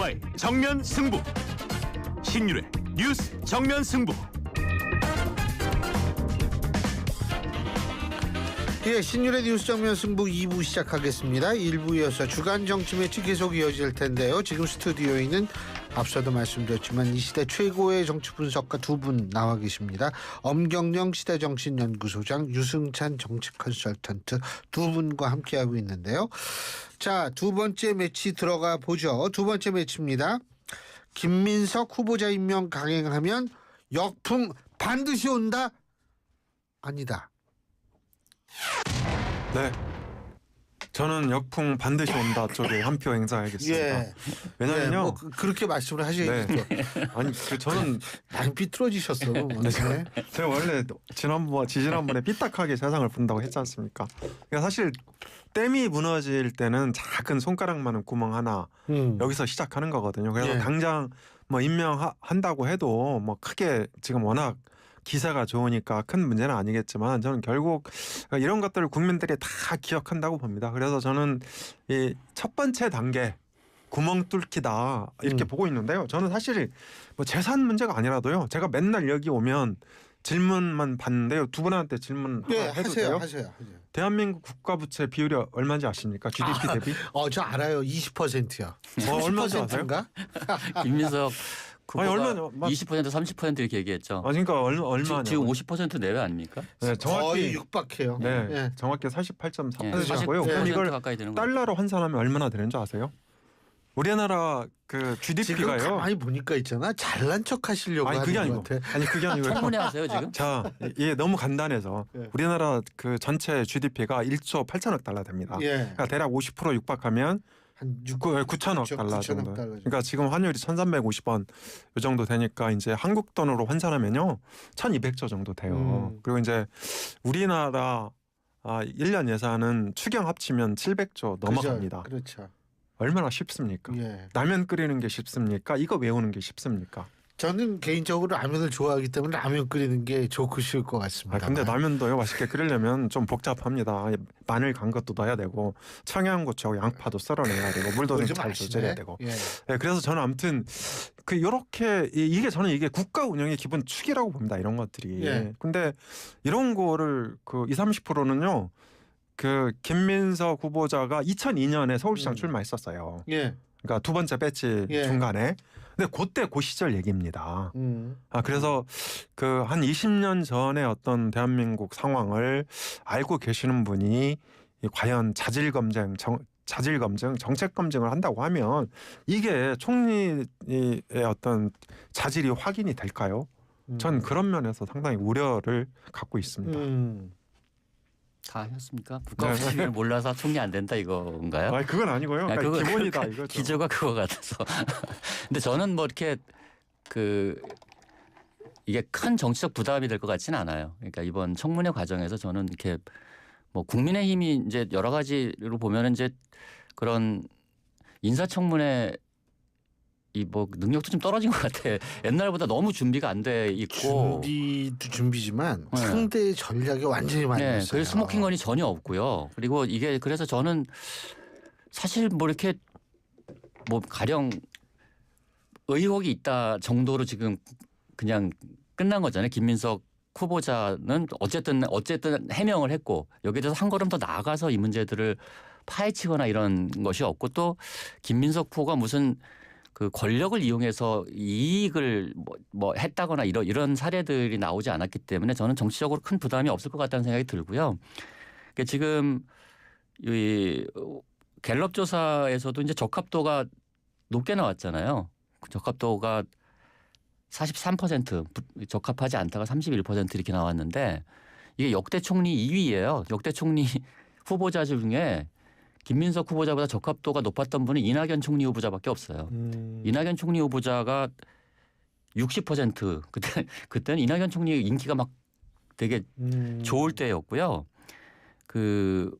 여야의 정면 승부. 신율의 뉴스 정면 승부. 예, 신율의 뉴스 정면 승부 2부 시작하겠습니다. 1부 이어서 주간 정치 매치 계속 이어질 텐데요. 지금 스튜디오에는 앞서도 말씀드렸지만 이 시대 최고의 정치 분석가 두 분 나와 계십니다. 엄경영 시대정신연구소장, 유승찬 정치 컨설턴트 두 분과 함께하고 있는데요. 자, 두 번째 매치 들어가 보죠. 두 번째 매치입니다. 김민석 후보자 임명 강행하면 역풍 반드시 온다? 아니다. 네, 저는 역풍 반드시 온다 쪽에 한 표 행사하겠습니다. 예. 왜냐면요, 네, 뭐 그렇게 말씀을 하셔야죠. 네. 아니 저는 많이 삐뚤어지셨어. 네. 제가 원래 지지난번에 삐딱하게 세상을 본다고 했지 않습니까? 그러니까 사실 댐이 무너질 때는 작은 손가락만한 구멍 하나 여기서 시작하는 거거든요. 그래서 예. 당장 뭐 임명한다고 해도 뭐 크게 지금 워낙 기세가 좋으니까 큰 문제는 아니겠지만 저는 결국 이런 것들을 국민들이 다 기억한다고 봅니다. 그래서 저는 이 첫 번째 단계 구멍 뚫기다 이렇게 보고 있는데요. 저는 사실 뭐 재산 문제가 아니라도요. 제가 맨날 여기 오면 질문만 받는데요. 두 분한테 질문 네, 해도 돼요? 하세요. 대한민국 국가부채 비율이 얼마인지 아십니까? GDP 대비? 저 알아요. 20%요. 얼마인지 아세요? 김민석 후보가 얼마냐? 20% 30% 이렇게 얘기했죠. 그러니까 얼마냐? 지금 50% 내외 아닙니까? 네, 거의 육박해요. 네, 예. 정확히 예, 48.4%고요. 40% 그럼 이걸 가까이 되는 거예요. 달러로 환산하면 얼마나 되는 줄 아세요? 우리나라 그 지금 GDP가요. 가만히 보니까 있잖아. 잘난 척 하시려고 아니 그게 하는 아니고, 것 같아. 아니 그게 아니고. 청문회 하세요 지금? 자, 이게 너무 간단해서 예. 우리나라 그 전체 GDP가 1조 8천억 달러 됩니다. 예. 그러니까 대략 50% 육박하면 한 9천억 달러 정도. 그러니까 지금 환율이 1,350원 이 정도 되니까 이제 한국 돈으로 환산하면요 1,200조 정도 돼요. 그리고 이제 우리나라 1년 예산은 추경 합치면 700조 넘어갑니다. 그렇죠. 얼마나 쉽습니까? 예. 라면 끓이는 게 쉽습니까? 이거 외우는 게 쉽습니까? 저는 개인적으로 라면을 좋아하기 때문에 라면 끓이는 게 좋고 쉬울 것 같습니다. 근데 라면도요 맛있게 끓이려면 좀 복잡합니다. 마늘 간 것도 넣어야 되고 청양고추하고 양파도 썰어내야 되고 물도 좀 잘 조절해야 되고. 예. 네, 그래서 저는 아무튼 요렇게 저는 이게 국가 운영의 기본 축이라고 봅니다. 이런 것들이. 예. 근데 이런 거를 그 20-30%는요. 그 김민석 후보자가 2002년에 서울시장 출마했었어요. 예. 그러니까 두 번째 배치 예. 중간에. 근데 그 시절 얘기입니다. 그래서 그 한 20년 전에 어떤 대한민국 상황을 알고 계시는 분이 과연 자질 검증, 정책 검증을 한다고 하면 이게 총리의 어떤 자질이 확인이 될까요? 전 그런 면에서 상당히 우려를 갖고 있습니다. 다 하셨습니까? 국가부채를 몰라서 총리 안 된다 이건가요? 아니 그건 아니고요. 그러니까 기본이다 이거죠. 기조가 그거 같아서. 근데 저는 뭐 이렇게 이게 큰 정치적 부담이 될 것 같지는 않아요. 그러니까 이번 청문회 과정에서 저는 이렇게 뭐 국민의힘이 이제 여러 가지로 보면은 이제 그런 인사청문회 뭐 능력도 좀 떨어진 것 같아. 옛날보다 너무 준비가 안 돼 있고. 준비도 준비지만 네. 상대의 전략이 완전히 많이 네, 있어요. 그래서 스모킹건이 전혀 없고요. 그리고 이게 그래서 저는 사실 뭐 이렇게 뭐 가령 의혹이 있다 정도로 지금 그냥 끝난 거잖아요. 김민석 후보자는 어쨌든 해명을 했고 여기에 대해서 한 걸음 더 나아가서 이 문제들을 파헤치거나 이런 것이 없고 또 김민석 후보가 무슨 그 권력을 이용해서 이익을 뭐 했다거나 이런 사례들이 나오지 않았기 때문에 저는 정치적으로 큰 부담이 없을 것 같다는 생각이 들고요. 그러니까 지금 이 갤럽 조사에서도 이제 적합도가 높게 나왔잖아요. 적합도가 43% 적합하지 않다가 31% 이렇게 나왔는데 이게 역대 총리 2위예요. 역대 총리 후보자 중에 김민석 후보자보다 적합도가 높았던 분은 이낙연 총리 후보자밖에 없어요. 이낙연 총리 후보자가 60% 그때는 이낙연 총리 인기가 막 되게 좋을 때였고요. 그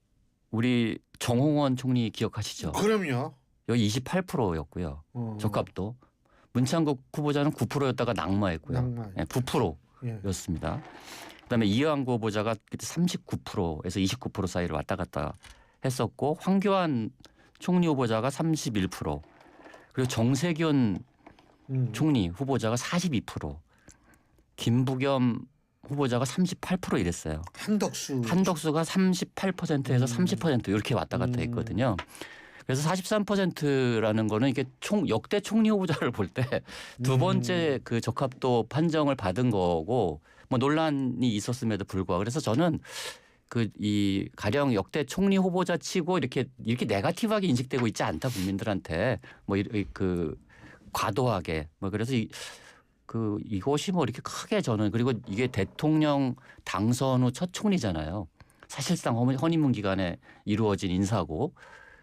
우리 정홍원 총리 기억하시죠? 그럼요. 여기 28%였고요. 적합도. 문창국 후보자는 9%였다가 낙마했고요. 9%였습니다. 그다음에 이해왕구 후보자가 그때 39%에서 29% 사이를 왔다 갔다 했었고 황교안 총리 후보자가 31%. 그리고 정세균 총리 후보자가 42%, 김부겸 후보자가 38% 이랬어요. 한덕수가 38%에서 30% 이렇게 왔다 갔다 했거든요. 그래서 43%라는 거는 이게 역대 총리 후보자를 볼 때 두 번째 그 적합도 판정을 받은 거고 뭐 논란이 있었음에도 불구하고 그래서 저는 이 가령 역대 총리 후보자 치고 이렇게 네거티브하게 인식되고 있지 않다 국민들한테 뭐 과도하게 뭐 그래서 이것이 뭐 이렇게 크게 저는 그리고 이게 대통령 당선 후 첫 총리잖아요. 사실상 허니문 기간에 이루어진 인사고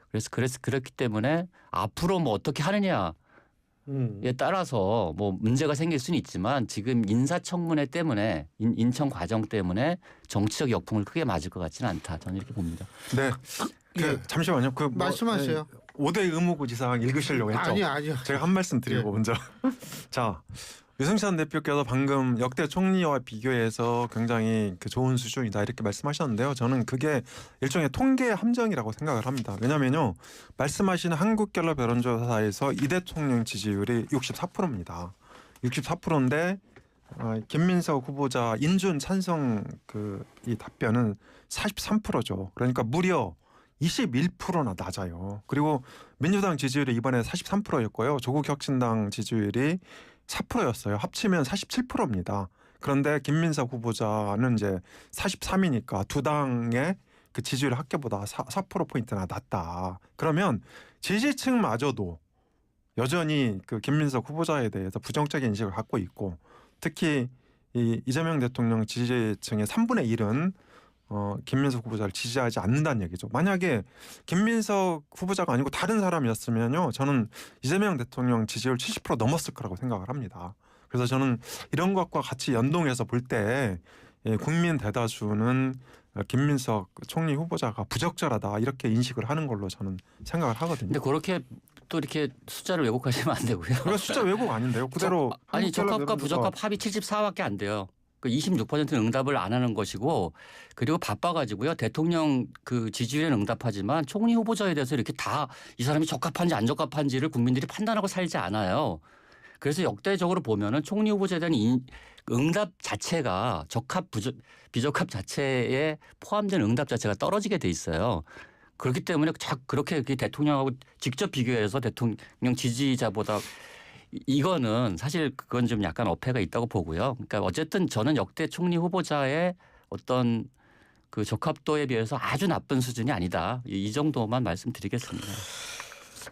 그래서 그렇기 때문에 앞으로 뭐 어떻게 하느냐에 따라서 뭐 문제가 생길 수는 있지만 지금 인사청문회 때문에 인천 때문에 정치적 역풍을 크게 맞을 것 같지는 않다. 저는 이렇게 봅니다. 네. 예. 잠시만요. 말씀하세요. 5대 의무구지상 읽으시려고 했죠. 아니요. 제가 한 말씀 드리고 먼저. 자, 유승찬 대표께서 방금 역대 총리와 비교해서 굉장히 좋은 수준이다 이렇게 말씀하셨는데요. 저는 그게 일종의 통계 함정이라고 생각을 합니다. 왜냐하면요. 말씀하신 한국갤럽 여론조사에서 이 대통령 지지율이 64%입니다. 64%인데 김민석 후보자 인준 찬성 이 답변은 43%죠. 그러니까 무려 21%나 낮아요. 그리고 민주당 지지율이 이번에 43%였고요. 조국혁신당 지지율이 4%였어요. 합치면 47%입니다. 그런데 김민석 후보자는 이제 43이니까 두 당의 그 지지율 합계보다 4%포인트나 낮다. 그러면 지지층마저도 여전히 그 김민석 후보자에 대해서 부정적인 인식을 갖고 있고 특히 이재명 대통령 지지층의 3분의 1은 김민석 후보자를 지지하지 않는다는 얘기죠. 만약에 김민석 후보자가 아니고 다른 사람이었으면요, 저는 이재명 대통령 지지율 70% 넘었을 거라고 생각을 합니다. 그래서 저는 이런 것과 같이 연동해서 볼 때 국민 대다수는 김민석 총리 후보자가 부적절하다 이렇게 인식을 하는 걸로 저는 생각을 하거든요. 근데 그렇게 또 이렇게 숫자를 왜곡하시면 안 되고요. 이거 숫자 왜곡 아닌데요? 그대로 아니 적합과 부적합 합이 74밖에 안 돼요. 그 26%는 응답을 안 하는 것이고 그리고 바빠가지고요 대통령 그 지지율에는 응답하지만 총리 후보자에 대해서 이렇게 다 이 사람이 적합한지 안 적합한지를 국민들이 판단하고 살지 않아요. 그래서 역대적으로 보면은 총리 후보자에 대한 응답 자체가 비적합 자체에 포함된 응답 자체가 떨어지게 돼 있어요. 그렇기 때문에 그렇게 대통령하고 직접 비교해서 대통령 지지자보다 이거는 사실 그건 좀 약간 어폐가 있다고 보고요. 그러니까 어쨌든 저는 역대 총리 후보자의 어떤 그 적합도에 비해서 아주 나쁜 수준이 아니다. 이 정도만 말씀드리겠습니다.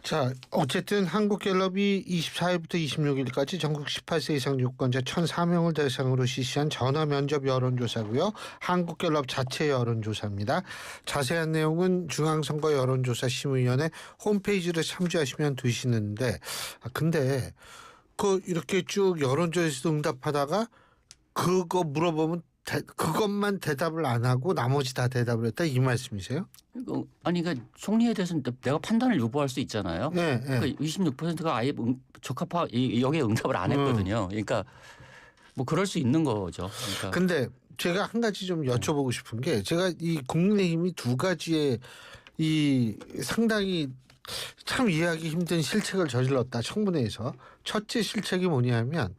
자, 어쨌든 한국갤럽이 24일부터 26일까지 전국 18세 이상 유권자 1,004명을 대상으로 실시한 전화 면접 여론조사고요. 한국갤럽 자체 여론조사입니다. 자세한 내용은 중앙선거 여론조사 심의위원회 홈페이지를 참조하시면 되시는데 근데 이렇게 쭉 여론조사에서 응답하다가 그거 물어보면 그것만 대답을 안 하고 나머지 다 대답을 했다 이 말씀이세요? 아니 그러니까 총리에 대해서는 내가 판단을 유보할 수 있잖아요. 네, 네. 그러니까 26%가 아예 여기에 응답을 안 했거든요. 그러니까 뭐 그럴 수 있는 거죠. 그러니까. 근데 제가 한 가지 좀 여쭤보고 싶은 게 제가 이 국민의힘이 두 가지의 이 상당히 참 이해하기 힘든 실책을 저질렀다 청문회에서. 첫째 실책이 뭐냐면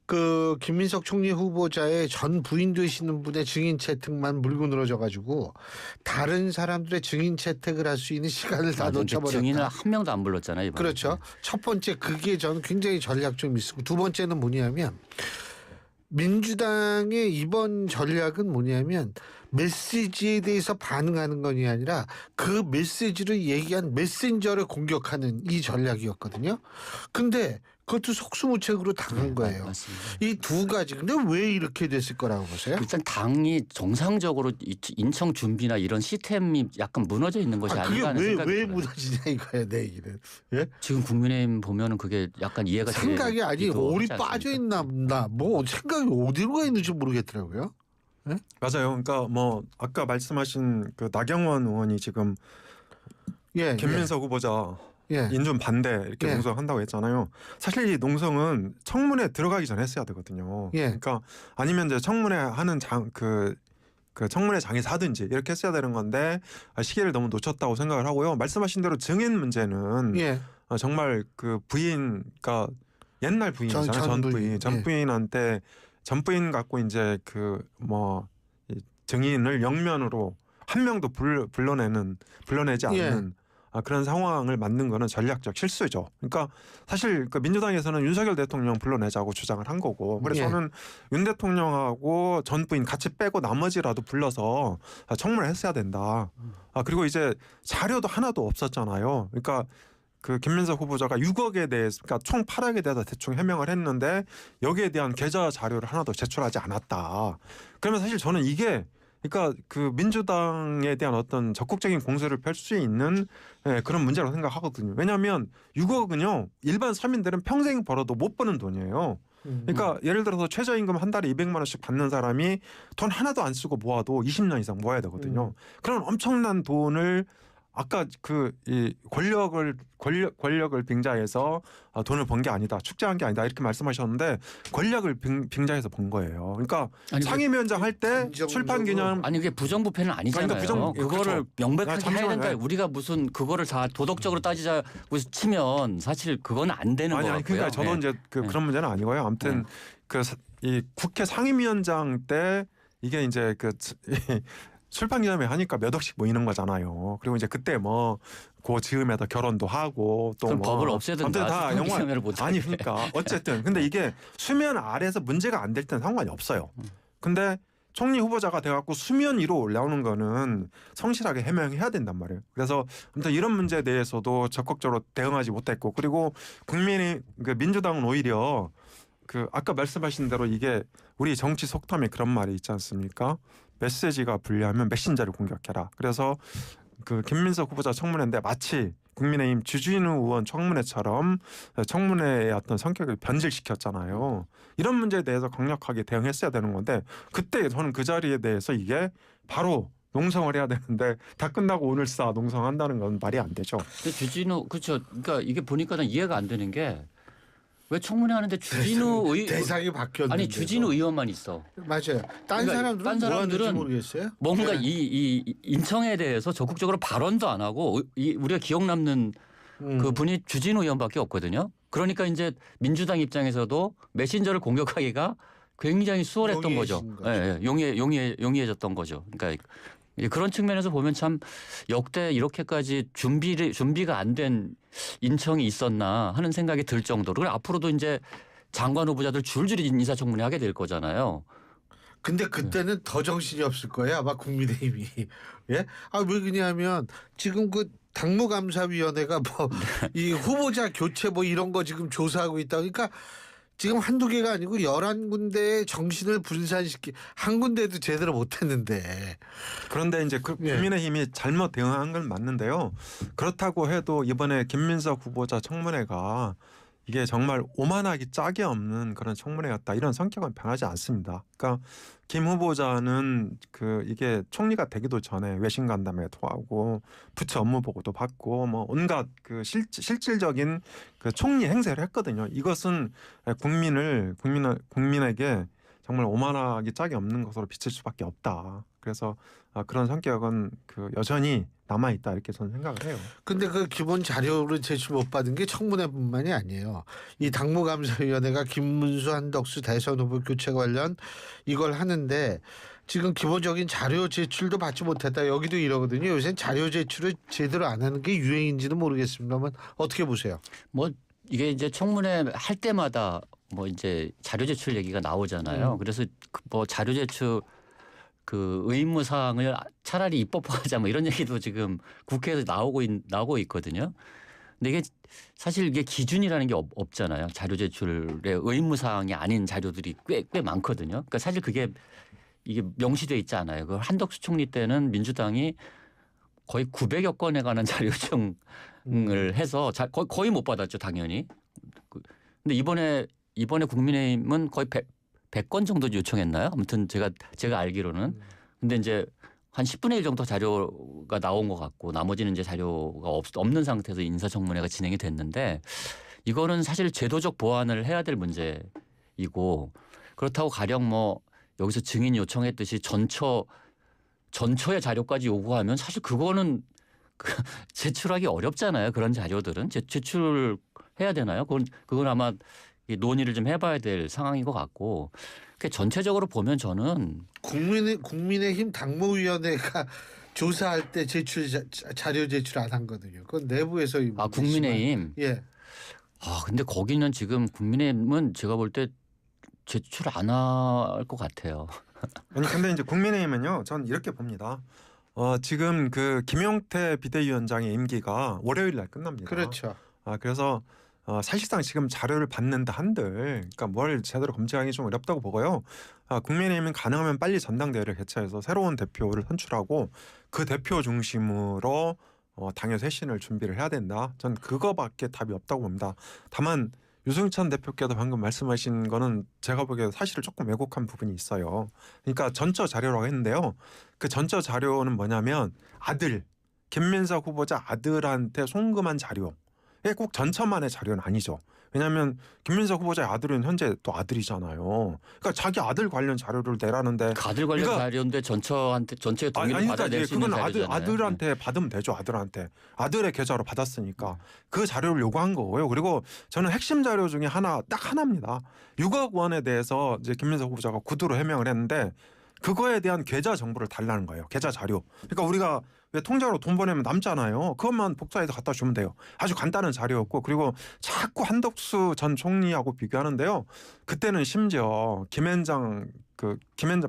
그 김민석 총리 후보자의 전 부인 되시는 분의 증인 채택만 물고 늘어져 가지고 다른 사람들의 증인 채택을 할 수 있는 시간을 다 놓쳐버렸다. 증인을 한 명도 안 불렀잖아요. 이번에. 그렇죠. 첫 번째 그게 저는 굉장히 전략적인 미스고 두 번째는 뭐냐면 민주당의 이번 전략은 뭐냐면 메시지에 대해서 반응하는 것이 아니라 그 메시지를 얘기한 메신저를 공격하는 이 전략이었거든요. 근데 그것도 속수무책으로 당한 거예요. 이 두 가지. 근데 왜 이렇게 됐을 거라고 보세요? 일단 당이 정상적으로 인청 준비나 이런 시스템이 약간 무너져 있는 것이 아닌가 하는 생각이 왜 들어요. 무너지냐 이거야 내 얘기는. 예? 지금 국민의힘 보면은 그게 약간 이해가 생각이 아니 올이 빠져 있나 뭐 생각이 어디로 가 있는지 모르겠더라고요. 예? 맞아요. 그러니까 뭐 아까 말씀하신 그 나경원 의원이 지금 김민석 후보자 인준 반대 이렇게 농성한다고 했잖아요. 사실 이 농성은 청문회 들어가기 전에 했어야 되거든요. 그러니까 아니면 이제 청문회 하는 그 청문회장에서 하든지 이렇게 했어야 되는 건데 시기를 너무 놓쳤다고 생각을 하고요. 말씀하신 대로 증인 문제는 정말 그 부인, 그러니까 옛날 부인이잖아요. 전 전 부인한테 전 부인 갖고 이제 그 뭐 증인을 영면으로 한 명도 불러내지 않는 그런 상황을 만든 거는 전략적 실수죠. 그러니까 사실 그 민주당에서는 윤석열 대통령 불러내자고 주장을 한 거고, 그래서 저는 윤 대통령하고 전 부인 같이 빼고 나머지라도 불러서 청문을 했어야 된다. 그리고 이제 자료도 하나도 없었잖아요. 그러니까 그 김민석 후보자가 6억에 대해서, 그러니까 총 8억에 대해서 대충 해명을 했는데 여기에 대한 계좌 자료를 하나도 제출하지 않았다. 그러면 사실 저는 이게, 그러니까 그 민주당에 대한 어떤 적극적인 공세를 펼 수 있는 그런 문제라고 생각하거든요. 왜냐하면 6억은요 일반 서민들은 평생 벌어도 못 버는 돈이에요. 그러니까 예를 들어서 최저임금 한 달에 200만 원씩 받는 사람이 돈 하나도 안 쓰고 모아도 20년 이상 모아야 되거든요. 그런 엄청난 돈을 아까 그 이 권력을 빙자해서 돈을 번 게 아니다, 축제한 게 아니다 이렇게 말씀하셨는데 권력을 빙자해서 번 거예요. 그러니까 상임위원장 할 때 출판 기념 아니 그게 부정부패는 아니잖아요. 그러니까 그거를 그렇죠. 명백하게 해야 된다. 우리가 무슨 그거를 다 도덕적으로 따지자고 치면 사실 그건 안 되는 거고요. 아니 그러니까 저도 이제 그런 문제는 아니고요. 아무튼 이 국회 상임위원장 때 이게 이제 출판 기념회 하니까 몇 억씩 모이는 거잖아요. 그리고 이제 그때 뭐 그 즈음에도 결혼도 하고 또 그럼 뭐 법을 없애야 된다. 아무튼 다 영화 아니 해. 그러니까 어쨌든 근데 이게 수면 아래에서 문제가 안 될 때는 상관이 없어요. 근데 총리 후보자가 돼갖고 수면 위로 올라오는 거는 성실하게 해명해야 된단 말이에요. 그래서 아무튼 이런 문제에 대해서도 적극적으로 대응하지 못했고, 그리고 민주당은 오히려 그 아까 말씀하신 대로 이게 우리 정치 속담에 그런 말이 있지 않습니까? 메시지가 불리하면 메신저를 공격해라. 그래서 그 김민석 후보자 청문회인데 마치 국민의힘 주진우 의원 청문회처럼 청문회의 어떤 성격을 변질시켰잖아요. 이런 문제에 대해서 강력하게 대응했어야 되는 건데 그때 저는 그 자리에 대해서 이게 바로 농성을 해야 되는데 다 끝나고 오늘 농성한다는 건 말이 안 되죠. 주진우 그렇죠. 그러니까 이게 보니까 는 이해가 안 되는 게 왜 청문회 하는데 주진우 대상이 바뀌었는데 아니 주진우 의원만 있어. 맞아요. 딴 그러니까 사람들은 뭐 하는지 모르겠어요. 뭔가 이 인청에 대해서 적극적으로 발언도 안 하고 우리가 기억 남는 그 분이 주진우 의원밖에 없거든요. 그러니까 이제 민주당 입장에서도 메신저를 공격하기가 굉장히 수월했던 거죠. 용이해졌던 거죠. 그러니까 그런 측면에서 보면 참 역대 이렇게까지 준비가 안 된 인청이 있었나 하는 생각이 들 정도로. 그리고 앞으로도 이제 장관 후보자들 줄줄이 인사청문회 하게 될 거잖아요. 근데 그때는 더 정신이 없을 거예요. 아마 국민의힘이. 예? 왜 그러냐면 지금 그 당무감사위원회가 뭐 이 후보자 교체 뭐 이런 거 지금 조사하고 있다. 그러니까 지금 한두 개가 아니고 11군데의 정신을 분산시키 한 군데도 제대로 못했는데. 그런데 이제 국민의힘이 잘못 대응한 건 맞는데요. 그렇다고 해도 이번에 김민석 후보자 청문회가 이게 정말 오만하기 짝이 없는 그런 청문회였다, 이런 성격은 변하지 않습니다. 그러니까 김 후보자는 이게 총리가 되기도 전에 외신 간담회도 하고 부처 업무 보고도 받고 뭐 온갖 실질적인 총리 행세를 했거든요. 이것은 국민에게 정말 오만하기 짝이 없는 것으로 비칠 수밖에 없다. 그래서 그런 성격은 여전히 남아 있다, 이렇게 저는 생각을 해요. 근데 그 기본 자료를 제출 못 받은 게 청문회뿐만이 아니에요. 이 당무감사위원회가 김문수, 한덕수 대선 후보 교체 관련 이걸 하는데 지금 기본적인 자료 제출도 받지 못했다. 여기도 이러거든요. 요새 자료 제출을 제대로 안 하는 게 유행인지는 모르겠습니다만 어떻게 보세요? 뭐 이게 이제 청문회 할 때마다 뭐 이제 자료 제출 얘기가 나오잖아요. 그래서 뭐 자료 제출 의무 사항을 차라리 입법화하자 뭐 이런 얘기도 지금 국회에서 나오고 있거든요. 근데 이게 사실 이게 기준이라는 게 없잖아요. 자료 제출의 의무 사항이 아닌 자료들이 꽤 많거든요. 그러니까 사실 이게 명시돼 있지 않아요. 그 한덕수 총리 때는 민주당이 거의 900여 건에 관한 자료 요청을 해서 거의 못 받았죠, 당연히. 근데 이번에 국민의힘은 거의 100건 정도 요청했나요? 아무튼 제가 알기로는. 근데 이제 한 10분의 1 정도 자료가 나온 것 같고 나머지는 이제 자료가 없는 상태에서 인사청문회가 진행이 됐는데 이거는 사실 제도적 보완을 해야 될 문제이고, 그렇다고 가령 뭐 여기서 증인 요청했듯이 전처의 자료까지 요구하면 사실 그거는 제출하기 어렵잖아요. 그런 자료들은 제출해야 되나요? 그건 아마 논의를 좀 해봐야 될 상황인 것 같고. 전체적으로 보면 저는 국민의힘 당무위원회가 조사할 때 자료 제출 안 한거든요. 그건 내부에서 국민의힘. 예. 근데 거기는 지금 국민의힘은 제가 볼 때 제출 안 할 것 같아요. 아니 근데 이제 국민의힘은요, 전 이렇게 봅니다. 지금 그 김용태 비대위원장의 임기가 월요일 날 끝납니다. 그렇죠. 그래서 사실상 지금 자료를 받는다 한들, 그러니까 뭘 제대로 검증하기 좀 어렵다고 보고요. 국민의힘은 가능하면 빨리 전당대회를 개최해서 새로운 대표를 선출하고 그 대표 중심으로 당의 쇄신을 준비를 해야 된다. 전 그거밖에 답이 없다고 봅니다. 다만 유승찬 대표께서 방금 말씀하신 거는 제가 보기에 사실은 조금 왜곡한 부분이 있어요. 그러니까 전처 자료라고 했는데요. 그 전처 자료는 뭐냐면 김민석 후보자 아들한테 송금한 자료. 이게 꼭 전처만의 자료는 아니죠. 왜냐하면 김민석 후보자의 아들은 현재 또 아들이잖아요. 그러니까 자기 아들 관련 자료를 내라는데 아들 관련 자료인데 전처의 동의를 받아야 낼 수 있는 자료잖아요. 아들한테 받으면 되죠. 아들의 계좌로 받았으니까 그 자료를 요구한 거고요. 그리고 저는 핵심 자료 중에 딱 하나입니다. 6억 원에 대해서 이제 김민석 후보자가 구두로 해명을 했는데 그거에 대한 계좌 정보를 달라는 거예요. 계좌 자료. 그러니까 우리가 왜 통장으로 돈 보내면 남잖아요. 그것만 복사해서 갖다 주면 돼요. 아주 간단한 자료였고, 그리고 자꾸 한덕수 전 총리하고 비교하는데요. 그때는 심지어 김현장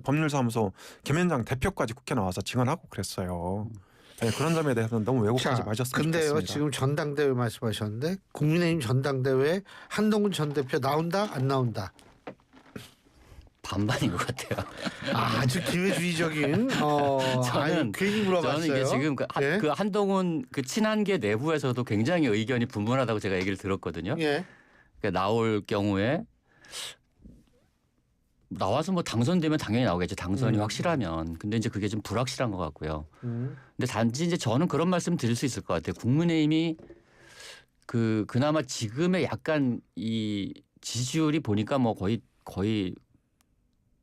법률사무소 김현장 대표까지 국회 나와서 증언하고 그랬어요. 네, 그런 점에 대해서는 너무 왜곡하지 마셨으면 근데요, 좋겠습니다. 지금 전당대회 말씀하셨는데 국민의힘 전당대회 한동훈 전 대표 나온다 안 나온다? 반반인 것 같아요. 아주 기회주의적인. 저는 괜히 물어봤어요. 저는 이게 지금 예? 그 한동훈 그 친한계 내부에서도 굉장히 의견이 분분하다고 제가 얘기를 들었거든요. 예. 그러니까 나올 경우에 나와서 뭐 당선되면 당연히 나오겠죠. 당선이 확실하면. 근데 이제 그게 좀 불확실한 것 같고요. 근데 단지 이제 저는 그런 말씀 드릴 수 있을 것 같아요. 국민의힘이 그나마 지금의 약간 이 지지율이 보니까 뭐 거의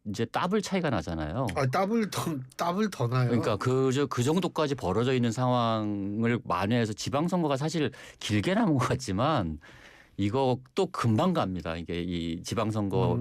이제 더블 차이가 나잖아요. 더블 더 나요. 그러니까 그 정도까지 벌어져 있는 상황을 만회해서 지방선거가 사실 길게 남은 것 같지만 이거 또 금방 갑니다. 이게 이 지방선거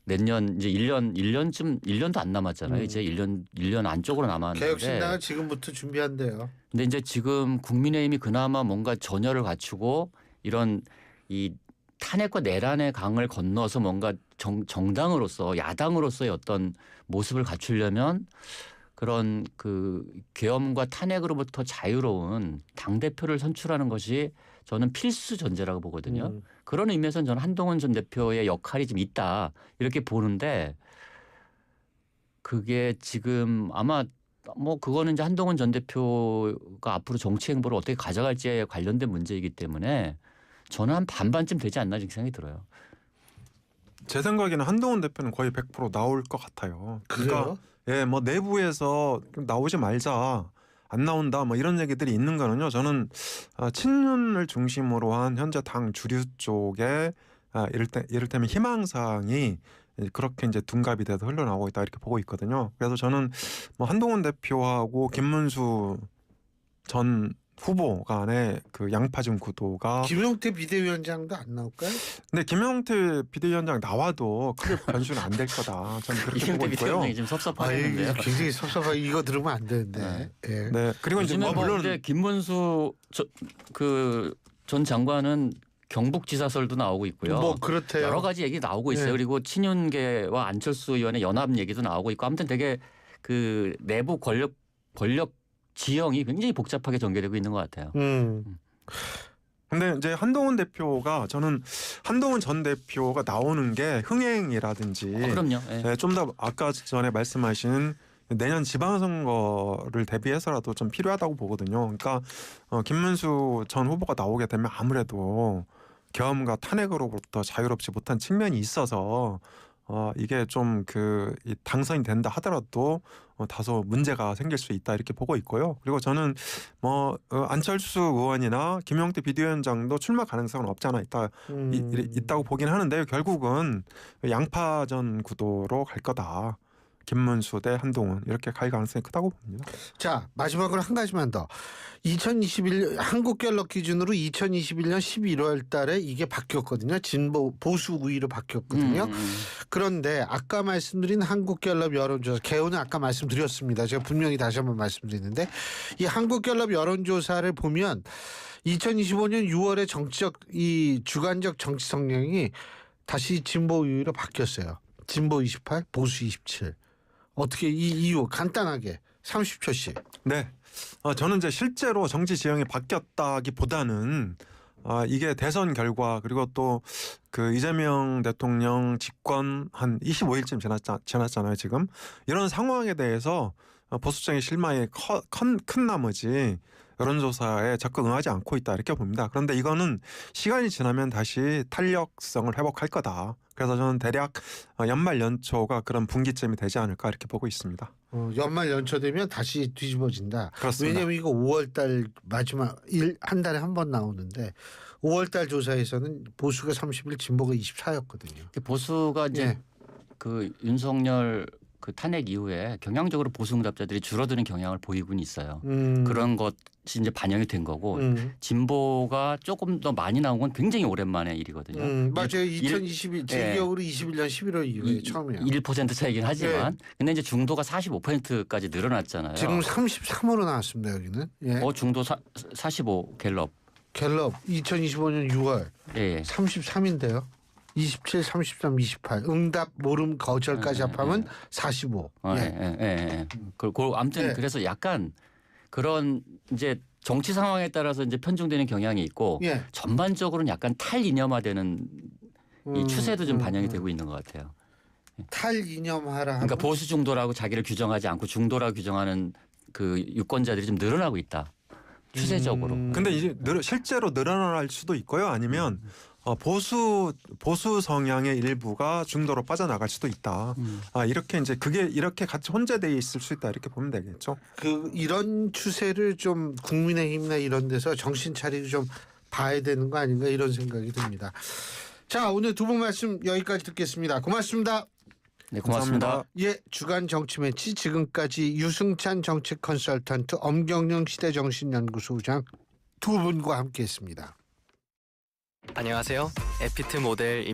내년 이제 1년도 안 남았잖아요. 이제 1년 안쪽으로 남았는데. 개혁신당은 지금부터 준비한대요. 근데 이제 지금 국민의힘이 그나마 뭔가 전열을 갖추고 이런 이 탄핵과 내란의 강을 건너서 뭔가 정당으로서 야당으로서의 어떤 모습을 갖추려면 그런 그 계엄과 탄핵으로부터 자유로운 당대표를 선출하는 것이 저는 필수 전제라고 보거든요. 그런 의미에서는 저는 한동훈 전 대표의 역할이 좀 있다 이렇게 보는데 그게 지금 아마 뭐 그거는 이제 한동훈 전 대표가 앞으로 정치 행보를 어떻게 가져갈지에 관련된 문제이기 때문에 저는 한 반반쯤 되지 않나 이렇게 생각이 들어요. 제 생각에는 한동훈 대표는 거의 100% 나올 것 같아요. 그래요? 예, 뭐 내부에서 나오지 말자, 안 나온다, 뭐 이런 얘기들이 있는 거는요. 저는 친윤을 중심으로 한 현재 당 주류 쪽에 이를테면 희망사항이 그렇게 이제 둔갑이 돼서 흘러나오고 있다 이렇게 보고 있거든요. 그래서 저는 뭐 한동훈 대표하고 김문수 전 후보 간의 그 양파즘 구도가 김용태 비대위원장도 안 나올까요? 근데 김용태 비대위원장 나와도 크게 변수는 안 될 거다. 저는 그렇게 보고 김용태 있고요. 비대위원장이 좀 섭섭하겠는데요. 굉장히 섭섭하고 이거 들으면 안 되는데. 예. 네. 그리고 이제 요즘에 물론 근데 김문수 전 장관은 경북지사설도 나오고 있고요. 뭐 그렇대요. 여러 가지 얘기 나오고 있어요. 네. 그리고 친윤계와 안철수 의원의 연합 얘기도 나오고 있고 아무튼 되게 그 내부 권력 지형이 굉장히 복잡하게 전개되고 있는 것 같아요. 근데 이제 한동훈 대표가 저는 한동훈 전 대표가 나오는 게 흥행이라든지 그럼요. 예. 좀 더 아까 전에 말씀하신 내년 지방선거를 대비해서라도 좀 필요하다고 보거든요. 그러니까 김문수 전 후보가 나오게 되면 아무래도 계엄과 탄핵으로부터 자유롭지 못한 측면이 있어서 이게 좀 당선이 된다 하더라도 다소 문제가 생길 수 있다 이렇게 보고 있고요. 그리고 저는 뭐 안철수 의원이나 김용태 비대위원장도 출마 가능성은 없지 않아 있다고 보긴 하는데요. 결국은 양파전 구도로 갈 거다. 김문수 대 한동훈 이렇게 갈 가능성이 크다고 봅니다. 자, 마지막으로 한 가지만 더. 2021년 한국갤럽 기준으로 2021년 11월 달에 이게 바뀌었거든요. 진보 보수 우위로 바뀌었거든요. 그런데 아까 말씀드린 한국갤럽 여론조사 개요는 아까 말씀드렸습니다. 제가 분명히 다시 한번 말씀드리는데 이 한국갤럽 여론조사를 보면 2025년 6월에 정치적 이 주관적 정치 성향이 다시 진보 우위로 바뀌었어요. 진보 28, 보수 27. 어떻게 이 이유 간단하게 30초씩. 네. 저는 이제 실제로 정치 지형이 바뀌었다기보다는 이게 대선 결과 그리고 또 그 이재명 대통령 집권 한 25일쯤 지났잖아요 지금. 이런 상황에 대해서 보수적인 실망이 큰 나머지 여론조사에 적극 응하지 않고 있다 이렇게 봅니다. 그런데 이거는 시간이 지나면 다시 탄력성을 회복할 거다. 그래서 저는 대략 연말 연초가 그런 분기점이 되지 않을까 이렇게 보고 있습니다. 연말 연초 되면 다시 뒤집어진다. 그렇습니다. 왜냐하면 이거 5월달 마지막 한 달에 한 번 나오는데 5월달 조사에서는 보수가 31, 진보가 24였거든요. 보수가 이제 예. 그 윤석열 그 탄핵 이후에 경향적으로 보수 응답자들이 줄어드는 경향을 보이고는 있어요. 그런 것이 이제 반영이 된 거고 진보가 조금 더 많이 나온 건 굉장히 오랜만의 일이거든요. 맞아요. 2022 재기억으로 21년 11월 이후에 처음이에요. 1% 차이긴 하지만 근데 이제 중도가 45%까지 늘어났잖아요. 지금 33으로 나왔습니다. 여기는. 예. 중도 45 갤럽. 갤럽 2025년 6월 예. 33인데요. 27, 33, 28. 응답, 모름, 거절까지 합하면 45. 예. 아무튼 그래서 약간 그런 이제 정치 상황에 따라서 이제 편중되는 경향이 있고 예. 전반적으로는 약간 탈이념화되는 이 추세도 좀 반영이 되고 있는 것 같아요. 탈이념하라. 그러니까 보수 중도라고 자기를 규정하지 않고 중도라고 규정하는 그 유권자들이 좀 늘어나고 있다. 추세적으로. 근데 이제 실제로 늘어날 수도 있고요. 아니면 보수 성향의 일부가 중도로 빠져나갈 수도 있다. 이렇게 이제 그게 이렇게 같이 혼재되어 있을 수 있다 이렇게 보면 되겠죠. 이런 추세를 좀 국민의힘이나 이런 데서 정신 차리고 좀 봐야 되는 거 아닌가 이런 생각이 듭니다. 자, 오늘 두 분 말씀 여기까지 듣겠습니다. 고맙습니다. 네, 고맙습니다. 감사합니다. 예, 주간 정치 매치 지금까지 유승찬 정치 컨설턴트, 엄경영 시대정신연구소장 두 분과 함께했습니다. 안녕하세요. 에피트 모델